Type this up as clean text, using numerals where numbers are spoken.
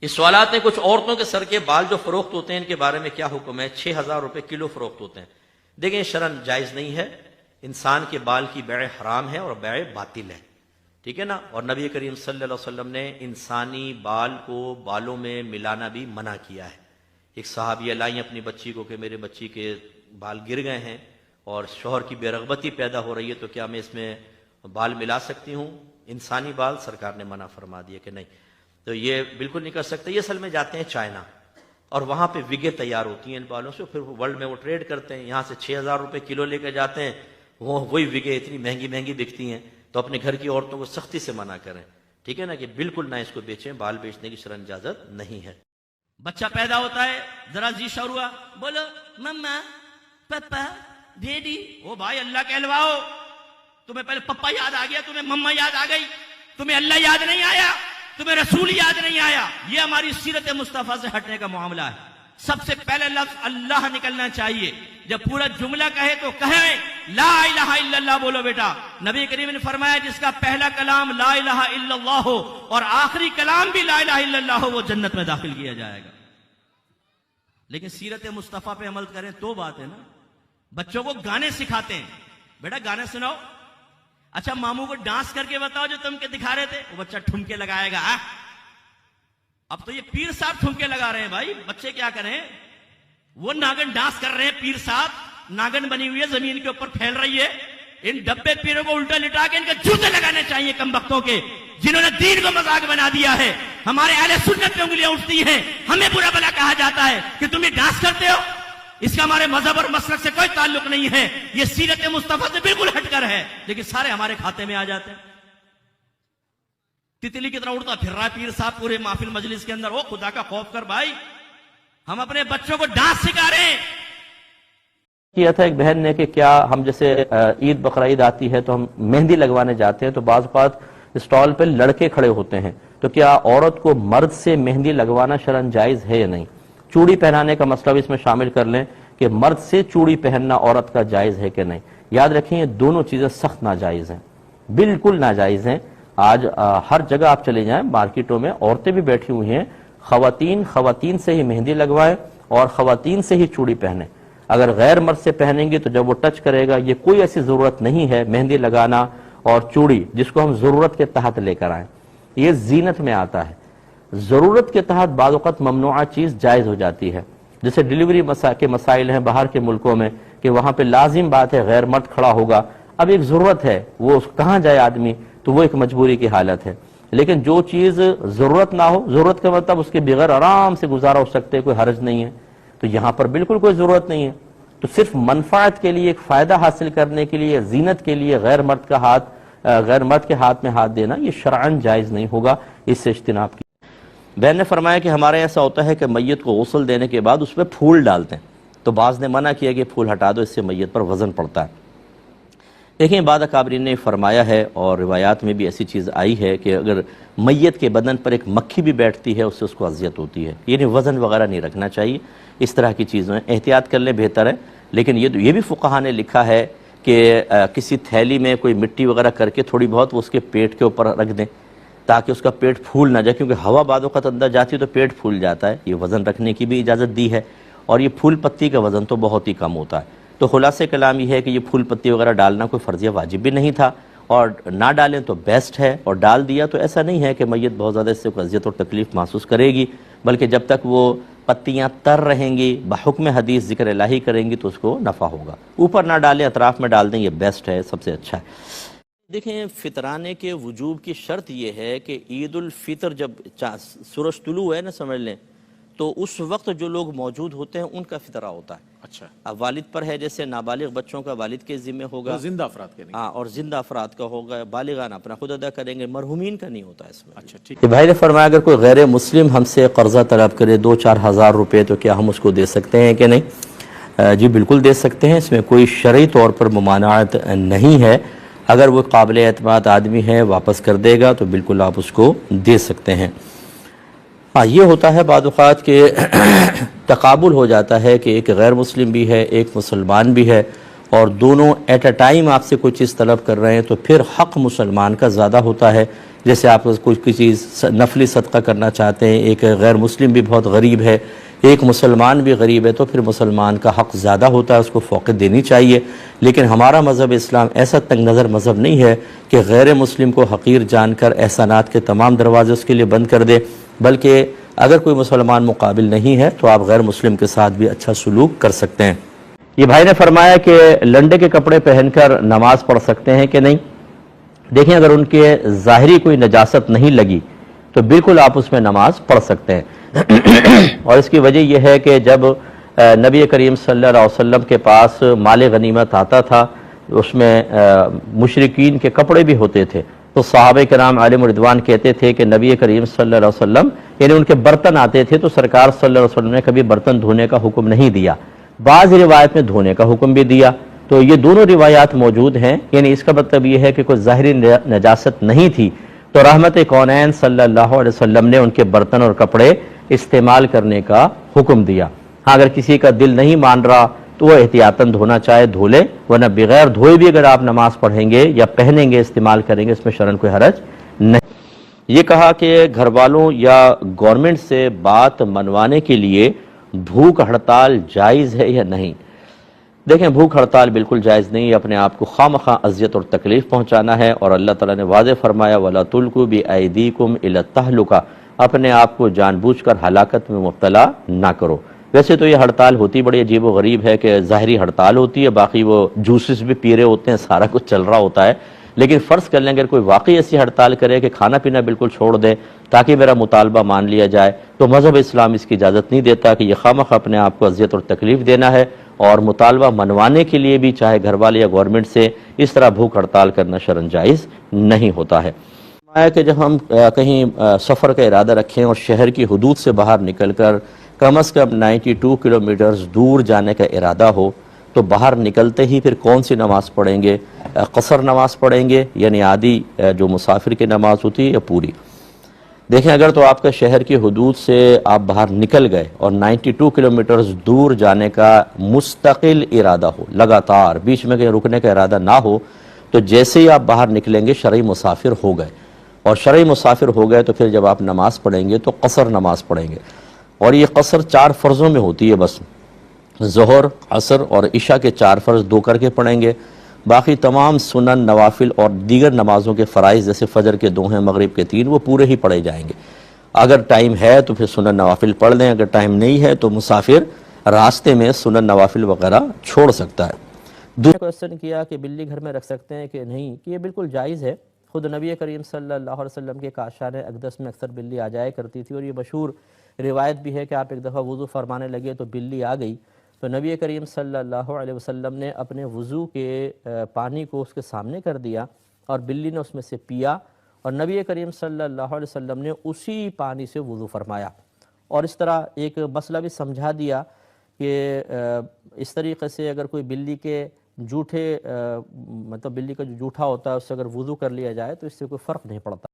اس سوالات میں کچھ عورتوں کے سر کے بال جو فروخت ہوتے ہیں ان کے بارے میں کیا حکم ہے؟ 6,000 روپے کلو فروخت ہوتے ہیں. دیکھیں شرعاً جائز نہیں ہے. انسان کے بال کی بیع حرام ہے اور بیع باطل ہے. ٹھیک ہے نا. اور نبی کریم صلی اللہ علیہ وسلم نے انسانی بال کو بالوں میں ملانا بھی منع کیا ہے. ایک صحابیہ لائیں اپنی بچی کو کہ میرے بچی کے بال گر گئے ہیں اور شوہر کی بے رغبتی پیدا ہو رہی ہے تو کیا میں اس میں بال ملا سکتی ہوں؟ انسانی بال سرکار نے منع فرما دیا کہ نہیں. تو یہ بالکل نہیں کر سکتے. یہ اصل میں جاتے ہیں چائنا اور وہاں پہ وگے تیار ہوتی ہیں ان بالوں سے, پھر ورلڈ میں وہ ٹریڈ کرتے ہیں. یہاں سے 6,000 روپے کلو لے کے جاتے ہیں, وہی وگے اتنی مہنگی مہنگی بکتی ہیں. تو اپنے گھر کی عورتوں کو سختی سے منع کریں. ٹھیک ہے نا, کہ بالکل نہ اس کو بیچیں. بال بیچنے کی شرعاً اجازت نہیں ہے. بچہ پیدا ہوتا ہے, ذرا جی شور ہوا, بولو مما پپا ڈیڈی. او بھائی اللہ کہلواؤ. تمہیں پہلے پپا یاد آ گیا, تمہیں مما یاد آ گئی, تمہیں اللہ یاد نہیں آیا, تمہیں رسول یاد نہیں آیا. یہ ہماری سیرت مصطفیٰ سے ہٹنے کا معاملہ ہے. سب سے پہلے لفظ اللہ نکلنا چاہیے. جب پورا جملہ کہے تو کہیں لا الہ الا اللہ بولو بیٹا. نبی کریم نے فرمایا جس کا پہلا کلام لا الہ الا اللہ ہو اور آخری کلام بھی لا الہ الا اللہ ہو وہ جنت میں داخل کیا جائے گا. لیکن سیرت مصطفیٰ پہ عمل کریں تو بات ہے نا. بچوں کو گانے سکھاتے ہیں, بیٹا گانے سناؤ. اچھا ماموں کو ڈانس کر کے بتاؤ جو تم کے دکھا رہے تھے. وہ بچہ ٹھمکے لگائے گا. اب تو یہ پیر صاحب ٹھمکے لگا رہے ہیں. بھائی بچے کیا کریں, وہ ناگن ڈانس کر رہے ہیں. پیر صاحب ناگن بنی ہوئی ہے زمین کے اوپر پھیل رہی ہے. ان ڈبے پیروں کو الٹا لٹا کے ان کے جوتے لگانے چاہیے کم بختوں کے, جنہوں نے دین کو مذاق بنا دیا ہے. ہمارے اہل سنت پہ انگلیاں اٹھتی ہیں, ہمیں برا بلا کہا جاتا ہے کہ تم یہ ڈانس کرتے ہو. اس کا ہمارے مذہب اور مسلک سے کوئی تعلق نہیں ہے. یہ سیرت مصطفیٰ سے بالکل ہٹ کر ہے, لیکن سارے ہمارے کھاتے میں آ جاتے ہیں. تتلی کی طرح اڑتا پھر رہا ہے پیر صاحب پورے محفل مجلس کے اندر. او خدا کا خوف کر بھائی, ہم اپنے بچوں کو ڈانس سکھا رہے ہیں. کیا تھا ایک بہن نے کہ کیا ہم جیسے عید بقرعید آتی ہے تو ہم مہندی لگوانے جاتے ہیں تو بعض اوقات اسٹال پہ لڑکے کھڑے ہوتے ہیں, تو کیا عورت کو مرد سے مہندی لگوانا شرعاً جائز ہے یا نہیں؟ چوڑی پہنانے کا مسئلہ بھی اس میں شامل کر لیں کہ مرد سے چوڑی پہننا عورت کا جائز ہے کہ نہیں. یاد رکھیں یہ دونوں چیزیں سخت ناجائز ہیں, بالکل ناجائز ہیں. آج ہر جگہ آپ چلے جائیں مارکیٹوں میں عورتیں بھی بیٹھی ہوئی ہیں, خواتین سے ہی مہندی لگوائیں اور خواتین سے ہی چوڑی پہنیں. اگر غیر مرد سے پہنیں گی تو جب وہ ٹچ کرے گا, یہ کوئی ایسی ضرورت نہیں ہے مہندی لگانا اور چوڑی جس کو ہم ضرورت کے تحت لے کر آئیں. یہ زینت میں آتا ہے. ضرورت کے تحت بعض اوقات ممنوعہ چیز جائز ہو جاتی ہے. جیسے ڈیلیوری کے مسائل ہیں باہر کے ملکوں میں کہ وہاں پہ لازم بات ہے غیر مرد کھڑا ہوگا. اب ایک ضرورت ہے, وہ کہاں جائے آدمی, تو وہ ایک مجبوری کی حالت ہے. لیکن جو چیز ضرورت نہ ہو, ضرورت کا مطلب اس کے بغیر آرام سے گزارا ہو سکتے, کوئی حرج نہیں ہے, تو یہاں پر بالکل کوئی ضرورت نہیں ہے. تو صرف منفعت کے لیے, ایک فائدہ حاصل کرنے کے لیے, زینت کے لیے غیر مرد کے ہاتھ میں ہاتھ دینا یہ شرعاً جائز نہیں ہوگا. اس سے اجتناب کی. بہن نے فرمایا کہ ہمارے ایسا ہوتا ہے کہ میت کو غسل دینے کے بعد اس پہ پھول ڈالتے ہیں, تو بعض نے منع کیا کہ پھول ہٹا دو, اس سے میت پر وزن پڑتا ہے. دیکھیں بعض اکابرین نے فرمایا ہے اور روایات میں بھی ایسی چیز آئی ہے کہ اگر میت کے بدن پر ایک مکھی بھی بیٹھتی ہے اس سے اس کو اذیت ہوتی ہے. یعنی وزن وغیرہ نہیں رکھنا چاہیے. اس طرح کی چیزیں احتیاط کر لیں بہتر ہے. لیکن یہ بھی فقہا نے لکھا ہے کہ کسی تھیلی میں کوئی مٹی وغیرہ کر کے تھوڑی بہت وہ اس کے پیٹ کے اوپر رکھ دیں تاکہ اس کا پیٹ پھول نہ جائے, کیونکہ ہوا بعض وقت اندر جاتی ہے تو پیٹ پھول جاتا ہے. یہ وزن رکھنے کی بھی اجازت دی ہے, اور یہ پھول پتی کا وزن تو بہت ہی کم ہوتا ہے. تو خلاصہ کلام یہ ہے کہ یہ پھول پتی وغیرہ ڈالنا کوئی فرضیہ واجب بھی نہیں تھا, اور نہ ڈالیں تو بیسٹ ہے, اور ڈال دیا تو ایسا نہیں ہے کہ میت بہت زیادہ اس سے کوئی اذیت اور تکلیف محسوس کرے گی, بلکہ جب تک وہ پتیاں تر رہیں گی بحکم حدیث ذکر الہی کریں گی تو اس کو نفع ہوگا. اوپر نہ ڈالیں, اطراف میں ڈال دیں, یہ بیسٹ ہے, سب سے اچھا ہے. دیکھیں فطرانے کے وجوب کی شرط یہ ہے کہ عید الفطر جب سورج طلوع ہے نا سمجھ لیں, تو اس وقت جو لوگ موجود ہوتے ہیں ان کا فطرہ ہوتا ہے. اچھا, اب والد پر ہے, جیسے نابالغ بچوں کا والد کے ذمہ ہوگا, زندہ افراد کے ہاں, اور زندہ افراد کا ہوگا. بالغان اپنا خود ادا کریں گے, مرحومین کا نہیں ہوتا اس میں. اچھا ٹھیک. بھائی نے فرمایا اگر کوئی غیر مسلم ہم سے قرضہ طلب کرے 2-4 ہزار روپے تو کیا ہم اس کو دے سکتے ہیں کہ نہیں؟ جی بالکل دے سکتے ہیں, اس میں کوئی شرعی طور پر ممانعت نہیں ہے. اگر وہ قابل اعتماد آدمی ہے واپس کر دے گا تو بالکل آپ اس کو دے سکتے ہیں. ہاں یہ ہوتا ہے بعض اوقات کہ تقابل ہو جاتا ہے کہ ایک غیر مسلم بھی ہے ایک مسلمان بھی ہے, اور دونوں ایٹ اے ٹائم آپ سے کوئی چیز طلب کر رہے ہیں, تو پھر حق مسلمان کا زیادہ ہوتا ہے جیسے آپ کوئی چیز نفلی صدقہ کرنا چاہتے ہیں، ایک غیر مسلم بھی بہت غریب ہے، ایک مسلمان بھی غریب ہے، تو پھر مسلمان کا حق زیادہ ہوتا ہے، اس کو فوقیت دینی چاہیے۔ لیکن ہمارا مذہب اسلام ایسا تنگ نظر مذہب نہیں ہے کہ غیر مسلم کو حقیر جان کر احسانات کے تمام دروازے اس کے لیے بند کر دے، بلکہ اگر کوئی مسلمان مقابل نہیں ہے تو آپ غیر مسلم کے ساتھ بھی اچھا سلوک کر سکتے ہیں۔ یہ بھائی نے فرمایا کہ لنڈے کے کپڑے پہن کر نماز پڑھ سکتے ہیں کہ نہیں؟ دیکھیں، اگر ان کے ظاہری کوئی نجاست نہیں لگی تو بالکل آپ اس میں نماز پڑھ سکتے ہیں۔ اور اس کی وجہ یہ ہے کہ جب نبی کریم صلی اللہ علیہ وسلم کے پاس مال غنیمت آتا تھا، اس میں مشرکین کے کپڑے بھی ہوتے تھے، تو صحابہ کرام علیہم رضوان کہتے تھے کہ نبی کریم صلی اللہ علیہ وسلم، یعنی ان کے برتن آتے تھے تو سرکار صلی اللہ علیہ وسلم نے کبھی برتن دھونے کا حکم نہیں دیا، بعض روایت میں دھونے کا حکم بھی دیا۔ تو یہ دونوں روایات موجود ہیں، یعنی اس کا مطلب یہ ہے کہ کوئی ظاہری نجاست نہیں تھی تو رحمت کونین صلی اللہ علیہ وسلم نے ان کے برتن اور کپڑے استعمال کرنے کا حکم دیا۔ ہاں، اگر کسی کا دل نہیں مان رہا تو وہ احتیاطاً دھونا چاہے دھو لے، ورنہ بغیر دھوئے بھی اگر آپ نماز پڑھیں گے یا پہنیں گے، استعمال کریں گے، اس میں شرعاً کوئی حرج نہیں۔ یہ کہا کہ گھر والوں یا گورنمنٹ سے بات منوانے کے لیے بھوک ہڑتال جائز ہے یا نہیں؟ دیکھیں، بھوک ہڑتال بالکل جائز نہیں ہے، اپنے آپ کو خواہ اذیت اور تکلیف پہنچانا ہے، اور اللہ تعالیٰ نے واضح فرمایا وَلَا تُلْقُوا بِأَيْدِيكُمْ إِلَى التَّهْلُكَةِ، اپنے آپ کو جان بوجھ کر ہلاکت میں مبتلا نہ کرو۔ ویسے تو یہ ہڑتال ہوتی بڑی عجیب و غریب ہے کہ ظاہری ہڑتال ہوتی ہے، باقی وہ جوسز بھی پی رہے ہوتے ہیں، سارا کچھ چل رہا ہوتا ہے، لیکن فرض کر لیں اگر کوئی واقعی ایسی ہڑتال کرے کہ کھانا پینا بالکل چھوڑ دے تاکہ میرا مطالبہ مان لیا جائے، تو مذہب اسلام اس کی اجازت نہیں دیتا کہ یہ خواہ اپنے آپ کو اذیت اور تکلیف دینا ہے، اور مطالبہ منوانے کے لیے بھی چاہے گھر والے یا گورنمنٹ سے اس طرح بھوک ہڑتال کرنا شرعاً جائز نہیں ہوتا ہے۔ کہ جب ہم کہیں سفر کا ارادہ رکھیں اور شہر کی حدود سے باہر نکل کر کم از کم 92 کلومیٹرز دور جانے کا ارادہ ہو تو باہر نکلتے ہی پھر کون سی نماز پڑھیں گے؟ قصر نماز پڑھیں گے، یعنی آدھی جو مسافر کی نماز ہوتی ہے، یا پوری؟ دیکھیں، اگر تو آپ کا شہر کی حدود سے آپ باہر نکل گئے اور 92 کلومیٹرز دور جانے کا مستقل ارادہ ہو، لگاتار بیچ میں کہیں رکنے کا ارادہ نہ ہو، تو جیسے ہی آپ باہر نکلیں گے شرعی مسافر ہو گئے، اور شرعی مسافر ہو گئے تو پھر جب آپ نماز پڑھیں گے تو قصر نماز پڑھیں گے، اور یہ قصر 4 فرضوں میں ہوتی ہے، بس ظہر، عصر اور عشاء کے 4 فرض 2 کر کے پڑھیں گے، باقی تمام سنن، نوافل اور دیگر نمازوں کے فرائض جیسے فجر کے 2 ہیں، مغرب کے 3، وہ پورے ہی پڑھے جائیں گے۔ اگر ٹائم ہے تو پھر سنن نوافل پڑھ لیں، اگر ٹائم نہیں ہے تو مسافر راستے میں سنن نوافل وغیرہ چھوڑ سکتا ہے۔ دوسرا کوشچن کیا کہ بلی گھر میں رکھ سکتے ہیں کہ نہیں، کہ یہ بالکل جائز ہے۔ خود نبی کریم صلی اللہ علیہ وسلم کے کاشان اقدس میں اکثر بلی آ جایا کرتی تھی، اور یہ مشہور روایت بھی ہے کہ آپ ایک دفعہ وضو فرمانے لگے تو بلی آ گئی، تو نبی کریم صلی اللہ علیہ وسلم نے اپنے وضو کے پانی کو اس کے سامنے کر دیا، اور بلی نے اس میں سے پیا، اور نبی کریم صلی اللہ علیہ وسلم نے اسی پانی سے وضو فرمایا، اور اس طرح ایک مسئلہ بھی سمجھا دیا کہ اس طریقے سے اگر کوئی بلی کے جھوٹے مطلب بلی کا جو جھوٹا ہوتا ہے اس سے اگر وضو کر لیا جائے تو اس سے کوئی فرق نہیں پڑتا۔